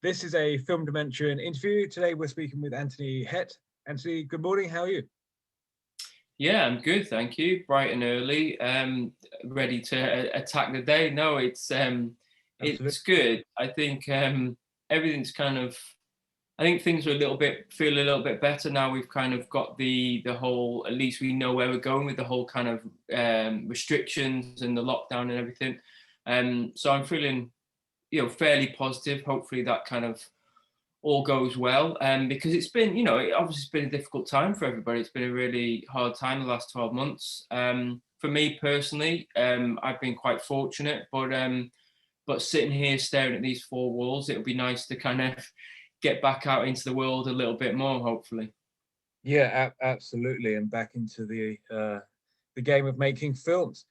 This is a FilmDimension interview. Today we're speaking with Anthony Hett. Anthony, good morning. How are you? Yeah, I'm good, thank you. Bright and early, ready to attack the day. No, Absolutely. it's good. I think everything's kind of. I think things are feel a little bit better now. We've kind of got the whole. At least we know where we're going with the whole kind of restrictions and the lockdown and everything. So I'm feeling, fairly positive. Hopefully that kind of all goes well, because it's been, obviously it's been a difficult time for everybody. It's been a really hard time the last 12 months. For me personally, I've been quite fortunate, but sitting here staring at these four walls, it would be nice to kind of get back out into the world a little bit more, hopefully. Yeah, absolutely. And back into the game of making films.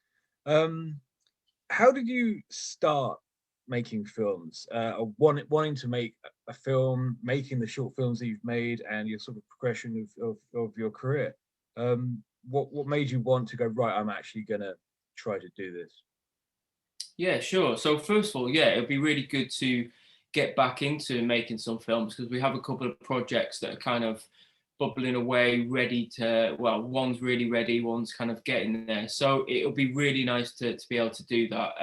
How did you start making films? Wanting to make a film, making the short films that you've made, and your sort of progression of your career. What made you want to go, right, I'm actually gonna try to do this? Yeah, sure. So first of all, yeah, it'd be really good to get back into making some films because we have a couple of projects that are kind of bubbling away, ready to, well, one's really ready, one's kind of getting there. So it'll be really nice to be able to do that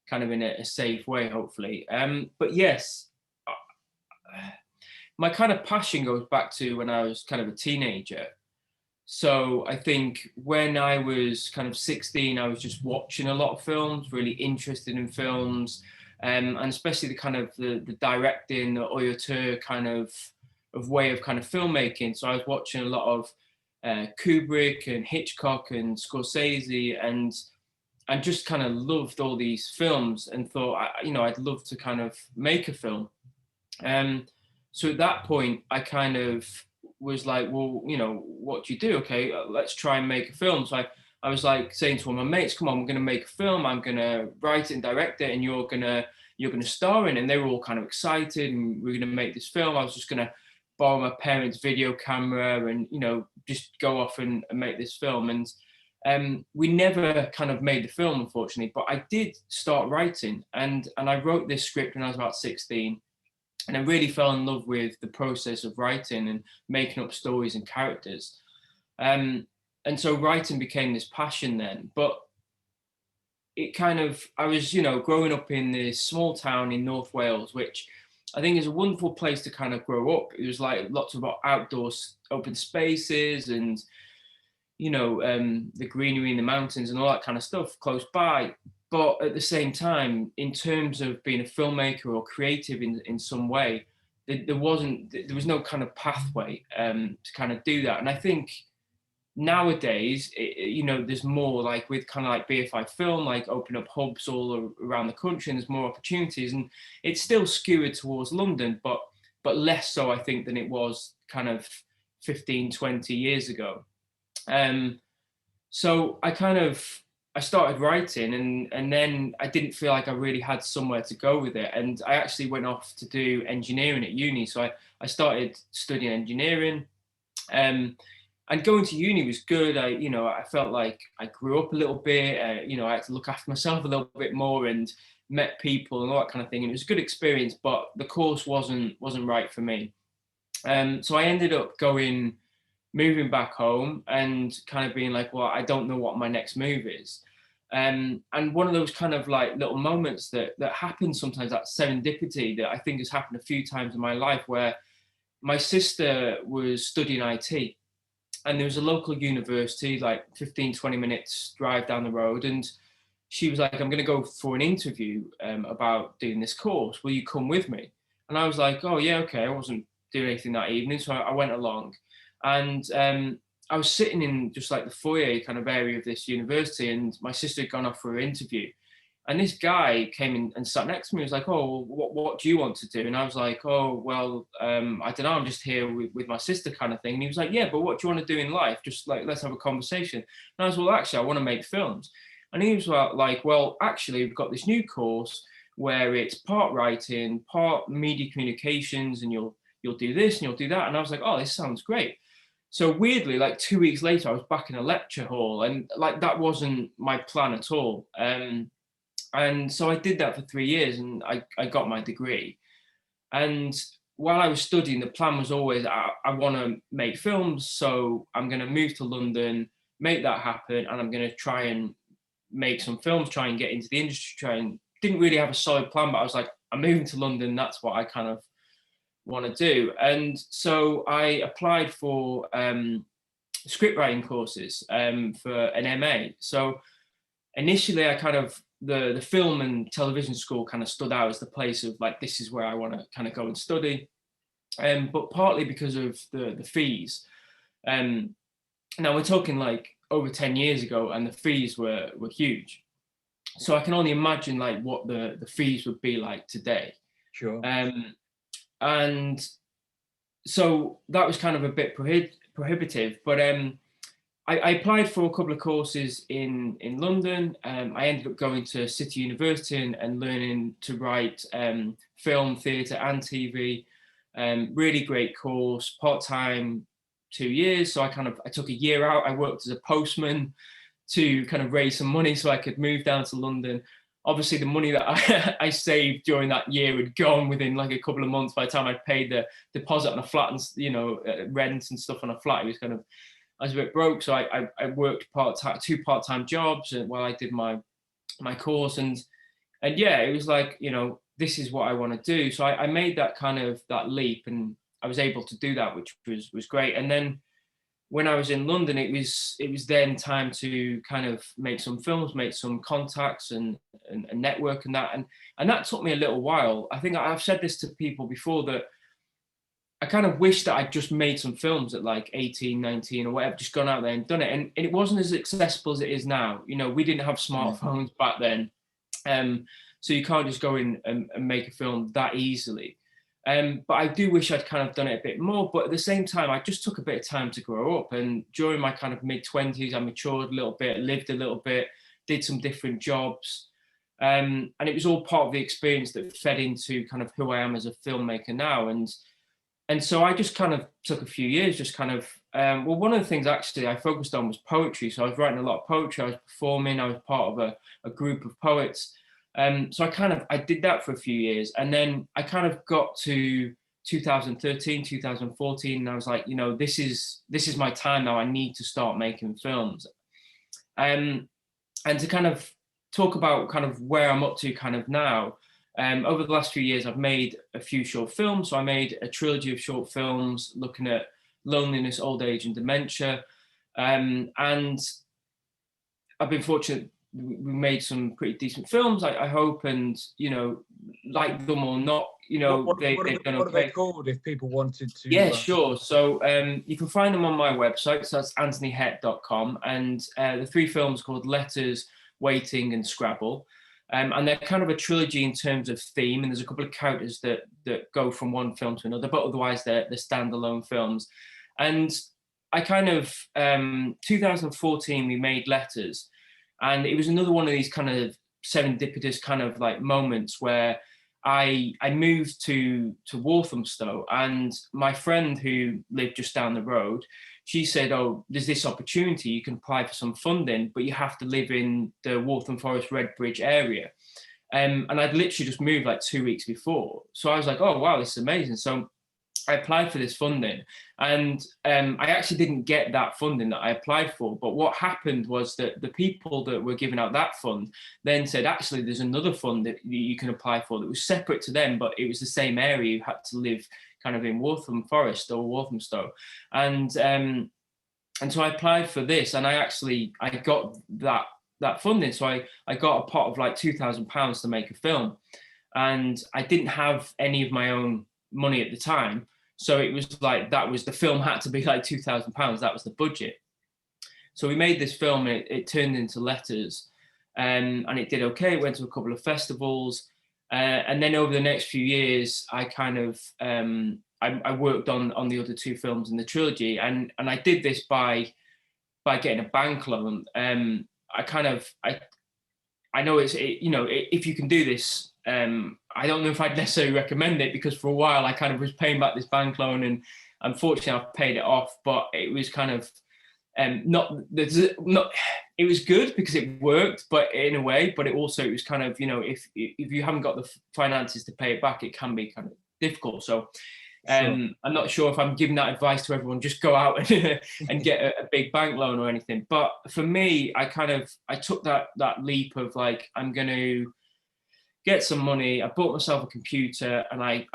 kind of in a safe way, hopefully. But yes, my kind of passion goes back to when I was kind of a teenager. So I think when I was kind of 16, I was just watching a lot of films, really interested in films, and especially the kind of the directing, the auteur kind of way of kind of filmmaking. So I was watching a lot of Kubrick and Hitchcock and Scorsese, and just kind of loved all these films and thought, I'd love to kind of make a film. So at that point, I kind of was like, well, what do you do? Okay, let's try and make a film. So I was like saying to all my mates, come on, we're going to make a film. I'm going to write it and direct it, and you're going to star in it. And they were all kind of excited, and we're going to make this film. I was just going to borrow my parents' video camera and, just go off and make this film. And we never kind of made the film, unfortunately, but I did start writing, and I wrote this script when I was about 16. And I really fell in love with the process of writing and making up stories and characters. And so writing became this passion then. But it kind of, I was, growing up in this small town in North Wales, which I think is a wonderful place to kind of grow up. It was like lots of outdoor open spaces and, the greenery in the mountains and all that kind of stuff close by. But at the same time, in terms of being a filmmaker or creative in some way, there was no kind of pathway to kind of do that. And I think nowadays, there's more like with kind of like BFI Film, like open up hubs all around the country, and there's more opportunities. And it's still skewed towards London, but less so, I think, than it was kind of 15, 20 years ago. So I started writing, and then I didn't feel like I really had somewhere to go with it. And I actually went off to do engineering at uni. So I started studying engineering. And going to uni was good. I felt like I grew up a little bit. I had to look after myself a little bit more and met people and all that kind of thing. And it was a good experience, but the course wasn't right for me. So I ended up moving back home and kind of being like, well, I don't know what my next move is. And one of those kind of like little moments that happens sometimes, that serendipity that I think has happened a few times in my life, where my sister was studying IT, and there was a local university like 15, 20 minutes drive down the road. And she was like, I'm going to go for an interview about doing this course. Will you come with me? And I was like, oh yeah, okay. I wasn't doing anything that evening. So I went along. And I was sitting in just like the foyer kind of area of this university, and my sister had gone off for her interview. And this guy came in and sat next to me. He was like, oh, what do you want to do? And I was like, oh, well, I don't know. I'm just here with my sister kind of thing. And he was like, yeah, but what do you want to do in life? Just like, let's have a conversation. And I was, well, actually, I want to make films. And he was like, well, actually, we've got this new course where it's part writing, part media communications, and you'll do this and you'll do that. And I was like, oh, this sounds great. So weirdly, like 2 weeks later, I was back in a lecture hall, and like that wasn't my plan at all. And so I did that for 3 years, and I got my degree. And while I was studying, the plan was always, I want to make films, so I'm going to move to London, make that happen, and I'm going to try and make some films, try and get into the industry, didn't really have a solid plan, but I was like, I'm moving to London, that's what I kind of want to do. And so I applied for script writing courses for an MA. So initially I kind of, the film and television school kind of stood out as the place of like, this is where I want to kind of go and study. But partly because of the fees. Now we're talking like over 10 years ago, and the fees were huge. So I can only imagine like what the fees would be like today. Sure. And so that was kind of a bit prohibitive, but I applied for a couple of courses in London. I ended up going to City University and learning to write film, theatre and TV. Really great course, part-time, 2 years. So I took a year out. I worked as a postman to kind of raise some money so I could move down to London. Obviously the money that I saved during that year had gone within like a couple of months. By the time I paid the deposit on a flat and, you know, rent and stuff on a flat, it was kind of, I was a bit broke. So I worked two part-time jobs while I did my course. And yeah, it was like, you know, this is what I want to do. So I made that kind of that leap, and I was able to do that, which was great. And then when I was in London, it was then time to kind of make some films, make some contacts and network and that. And that took me a little while. I think I've said this to people before, that I kind of wish that I'd just made some films at like 18, 19 or whatever, just gone out there and done it. And it wasn't as accessible as it is now. You know, we didn't have smartphones back then. So you can't just go in and make a film that easily. But I do wish I'd kind of done it a bit more. But at the same time, I just took a bit of time to grow up. And during my kind of mid-20s, I matured a little bit, lived a little bit, did some different jobs. And it was all part of the experience that fed into kind of who I am as a filmmaker now. And so I just kind of took a few years, just kind of, well, one of the things actually I focused on was poetry. So I was writing a lot of poetry, I was performing, I was part of a group of poets. So I did that for a few years, and then I kind of got to 2013, 2014, and I was like, you know, this is my time now. I need to start making films. And to kind of talk about kind of where I'm up to kind of now, over the last few years, I've made a few short films. So I made a trilogy of short films looking at loneliness, old age, and dementia. And I've been fortunate. We made some pretty decent films, I hope, and, you know, like them or not, you know, what are they called if people wanted to? Yeah, sure. So you can find them on my website. So that's anthonyhett.com. And the three films called Letters, Waiting, and Scrabble. And they're kind of a trilogy in terms of theme. And there's a couple of characters that go from one film to another, but otherwise they're standalone films. And I kind of, 2014, we made Letters. And it was another one of these kind of serendipitous kind of like moments where I moved to Walthamstow, and my friend who lived just down the road, she said, oh, there's this opportunity, you can apply for some funding, but you have to live in the Waltham Forest Redbridge area. And I'd literally just moved like 2 weeks before. So I was like, oh, wow, this is amazing. So I applied for this funding, and I actually didn't get that funding that I applied for. But what happened was that the people that were giving out that fund then said, actually, there's another fund that you can apply for that was separate to them, but it was the same area. You had to live kind of in Waltham Forest or Walthamstow. And so I applied for this, and I got that funding. So I got a pot of like £2,000 to make a film, and I didn't have any of my own money at the time. So it was like, the film had to be like £2,000. That was the budget. So we made this film, it turned into Letters, and it did okay. It went to a couple of festivals. And then over the next few years, I kind of, I worked on the other two films in the trilogy. And I did this by getting a bank loan. I know you know, if you can do this, I don't know if I'd necessarily recommend it, because for a while I kind of was paying back this bank loan, and unfortunately I've paid it off, but it was kind of not, it was good because it worked, but in a way, but it was kind of, you know, if you haven't got the finances to pay it back, it can be kind of difficult. So Sure. I'm not sure if I'm giving that advice to everyone, just go out and get a big bank loan or anything. But for me, I took that leap of like, I'm going to get some money. I bought myself a computer, and I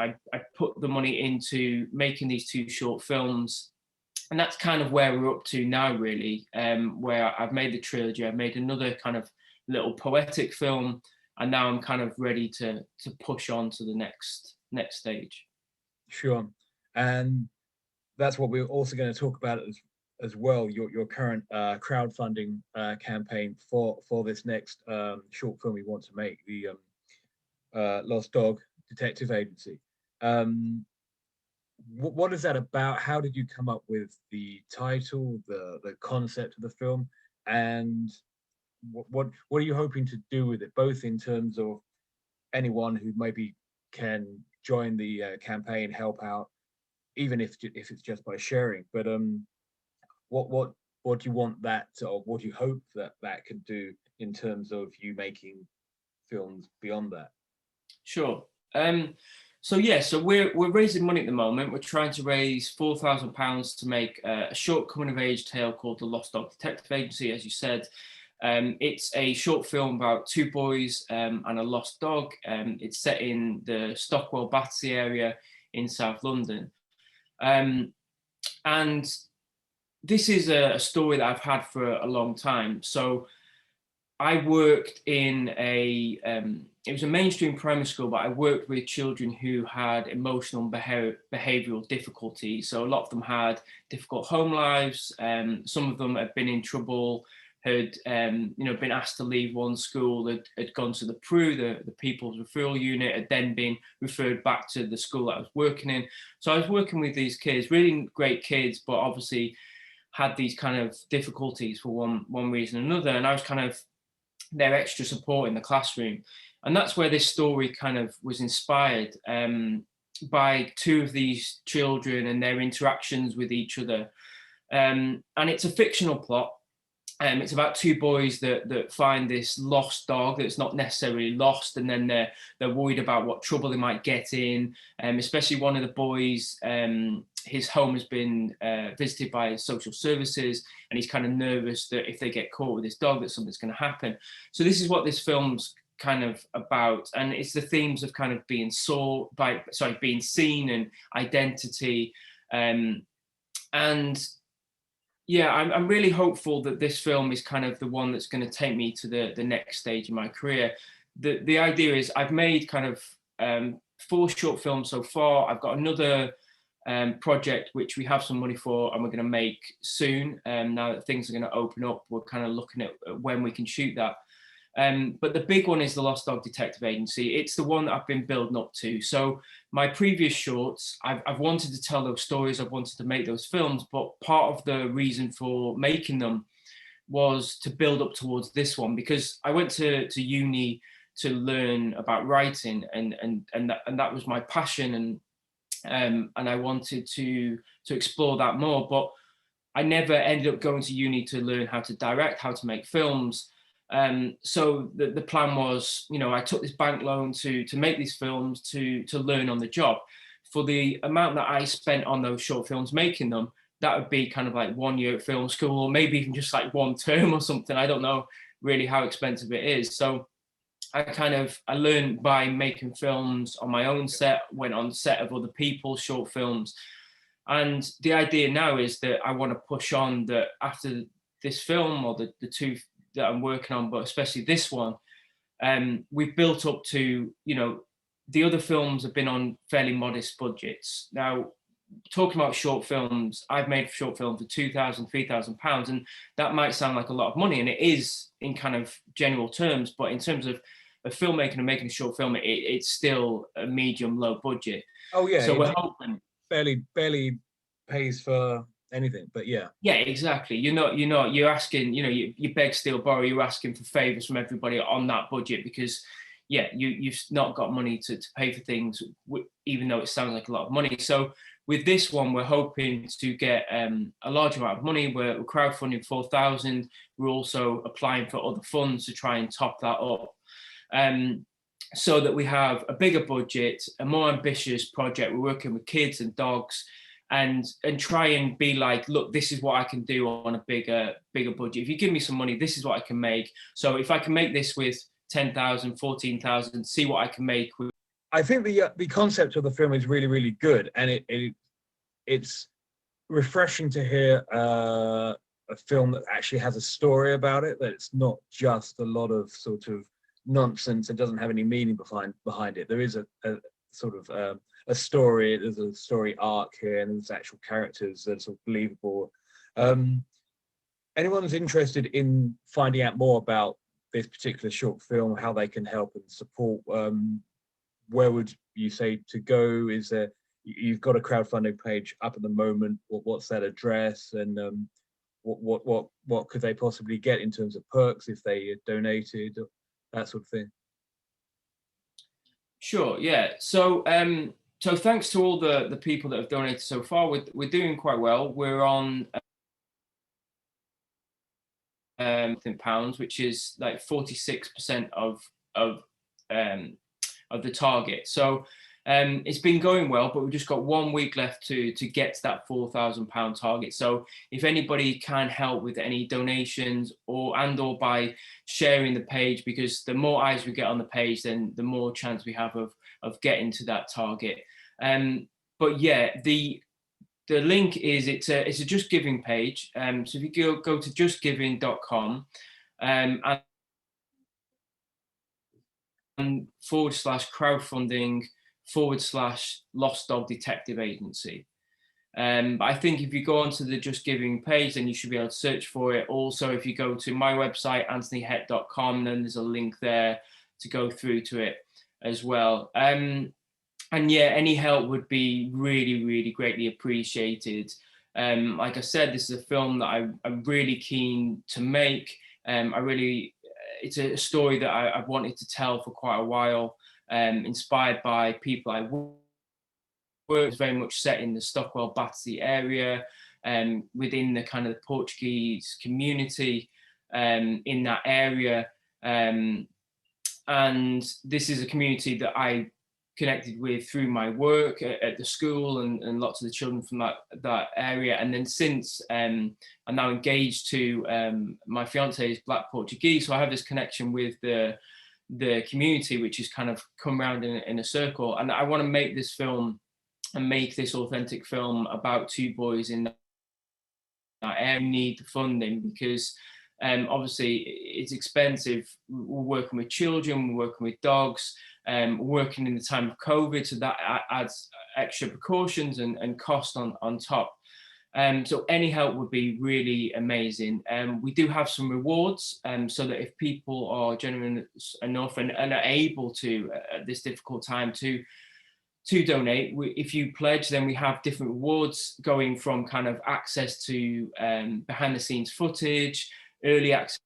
put the money into making these 2 short films. And that's kind of where we're up to now, really, where I've made the trilogy. I've made another kind of little poetic film, and now I'm kind of ready to push on to the next stage. Sure. And that's what we're also going to talk about as well, your current crowdfunding campaign for this next short film we want to make, the Lost Dog Detective Agency. What is that about? How did you come up with the title, the concept of the film, and what are you hoping to do with it, both in terms of anyone who maybe can join the campaign, help out, even if it's just by sharing, but what do you want that, or what do you hope that could do in terms of you making films beyond that? Sure. So yeah, so we're raising money at the moment. We're trying to raise £4,000 to make a short coming of age tale called The Lost Dog Detective Agency, as you said. It's a short film about 2 boys and a lost dog. It's set in the Stockwell Battersea area in South London. And this is a story that I've had for a long time. So I worked in it was a mainstream primary school, but I worked with children who had emotional and behavioural difficulties. So a lot of them had difficult home lives. Some of them had been in trouble, had been asked to leave one school, had gone to the PRU, the People's Referral Unit, had then been referred back to the school that I was working in. So I was working with these kids, really great kids, but obviously had these kind of difficulties for one reason or another. And I was kind of their extra support in the classroom. And that's where this story kind of was inspired by 2 of these children and their interactions with each other. And it's a fictional plot. It's about 2 boys that find this lost dog that's not necessarily lost, and then they're worried about what trouble they might get in. Especially one of the boys, his home has been visited by social services, and he's kind of nervous that if they get caught with this dog, that something's going to happen. So this is what this film's kind of about, and it's the themes of kind of being seen and identity, and yeah, I'm really hopeful that this film is kind of the one that's going to take me to the next stage in my career. The idea is I've made kind of 4 short films so far. I've got another project which we have some money for, and we're going to make soon. Now that things are going to open up, we're kind of looking at when we can shoot that. But the big one is the Lost Dog Detective Agency. It's the one that I've been building up to. So my previous shorts, I've wanted to tell those stories, I've wanted to make those films, but part of the reason for making them was to build up towards this one, because I went to uni to learn about writing, and that was my passion, and I wanted to explore that more, but I never ended up going to uni to learn how to direct, how to make films. So the plan was, I took this bank loan to make these films, to learn on the job. For the amount that I spent on those short films making them, that would be kind of like 1 year at film school, or maybe even just like 1 term or something. I don't know really how expensive it is. So I learned by making films on my own set, went on set of other people's short films. And the idea now is that I want to push on, that after this film, or the 2 that I'm working on, but especially this one, we've built up to, the other films have been on fairly modest budgets. Now, talking about short films, I've made short films for £2,000, £3,000, and that might sound like a lot of money, and it is in kind of general terms, but in terms of filmmaking and making a short film, it's still a medium low budget. Oh yeah, so we're hoping barely pays for anything, but yeah. Yeah, exactly. You're asking, you beg, steal, borrow, you're asking for favors from everybody on that budget, because yeah, you've not got money to pay for things, even though it sounds like a lot of money. So with this one, we're hoping to get a large amount of money. We're crowdfunding 4,000. We're also applying for other funds to try and top that up. so that we have a bigger budget, a more ambitious project. We're working with kids and dogs, and try and be like, look, this is what I can do on a bigger budget. If you give me some money, this is what I can make. So if I can make this with 10,000, 14,000, see what I can make with. I think the concept of the film is really, really good, and it's refreshing to hear a film that actually has a story about it, that it's not just a lot of sort of nonsense. It doesn't have any meaning behind it. There is a sort of a story. There's a story arc here, and there's actual characters that are sort of believable. Anyone who's interested in finding out more about this particular short film, how they can help and support, where would you say to go? Is there, you've got a crowdfunding page up at the moment? What's that address, and what could they possibly get in terms of perks if they donated, that sort of thing? Sure, yeah. So so thanks to all the people that have donated so far. We're doing quite well. We're on in pounds, which is like 46% of the target. So it's been going well, but we've just got 1 week left to get to that £4,000 target. So if anybody can help with any donations or by sharing the page, because the more eyes we get on the page, then the more chance we have of getting to that target. But yeah, the link is, it's a Just Giving page. So if you go to justgiving.com and /crowdfunding /Lost Dog Detective Agency. But I think if you go onto the Just Giving page, then you should be able to search for it. Also, if you go to my website, anthonyhett.com, then there's a link there to go through to it as well. And yeah, any help would be really, really greatly appreciated. Like I said, this is a film that I'm really keen to make. It's a story that I've wanted to tell for quite a while, inspired by people I work with. It's very much set in the Stockwell Battersea area, within the kind of the Portuguese community in that area. And this is a community that I connected with through my work at the school, and lots of the children from that area. And then since I'm now engaged to my fiance's Black Portuguese, so I have this connection with the community, which has kind of come around in a circle. And I want to make this film and make this authentic film about two boys in that area. Need the funding because obviously it's expensive. We're working with children, we're working with dogs, working in the time of COVID, so that adds extra precautions and cost on top. So any help would be really amazing. We do have some rewards, so that if people are generous enough and are able to, at this difficult time, to donate, if you pledge, then we have different rewards, going from kind of access to behind the scenes footage, early access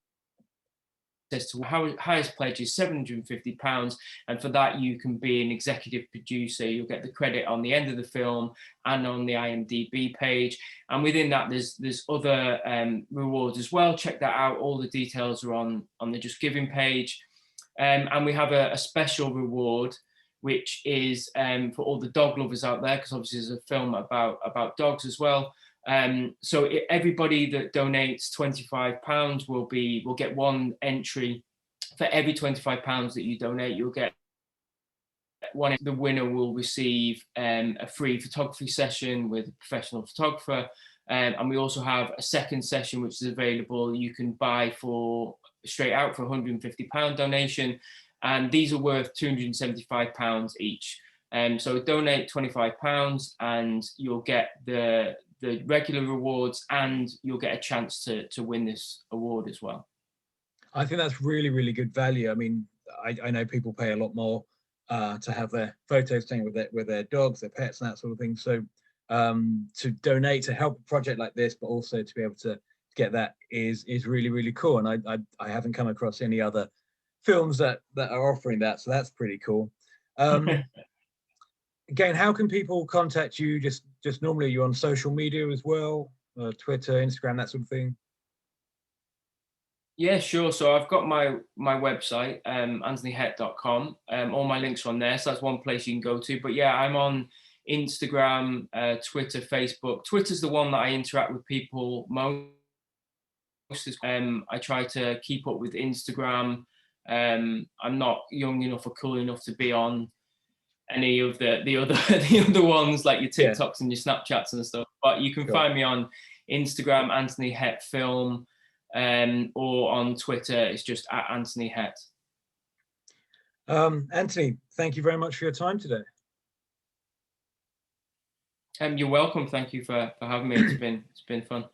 to highest pledge is £750, and for that you can be an executive producer. You'll get the credit on the end of the film and on the IMDb page, and within that there's other rewards as well. Check that out. All the details are on the Just Giving page. And we have a special reward, which is for all the dog lovers out there, because obviously there's a film about dogs as well. So everybody that donates £25 will get one entry. For every £25 that you donate, you'll get one. The winner will receive a free photography session with a professional photographer, and we also have a second session which is available. You can buy for straight out for £150 donation, and these are worth £275 each. So donate £25 and you'll get the regular rewards, and you'll get a chance to win this award as well. I think that's really, really good value. I mean, I know people pay a lot more to have their photos taken with their dogs, their pets, and that sort of thing. So to donate to help a project like this, but also to be able to get that is really, really cool. And I haven't come across any other films that are offering that, so that's pretty cool. Again, how can people contact you? Just normally, you're on social media as well, Twitter, Instagram, that sort of thing. Yeah, sure. So I've got my website, anthonyhett.com. All my links are on there. So that's one place you can go to. But yeah, I'm on Instagram, Twitter, Facebook. Twitter's the one that I interact with people most. I try to keep up with Instagram. I'm not young enough or cool enough to be on any of the other the other ones like your Yeah, TikToks and your Snapchats and stuff. But you can sure. find me on Instagram, Anthony Hett Film, or on Twitter, it's just at Anthony Hett. Anthony, thank you very much for your time today. You're welcome. Thank you for having me. It's been fun.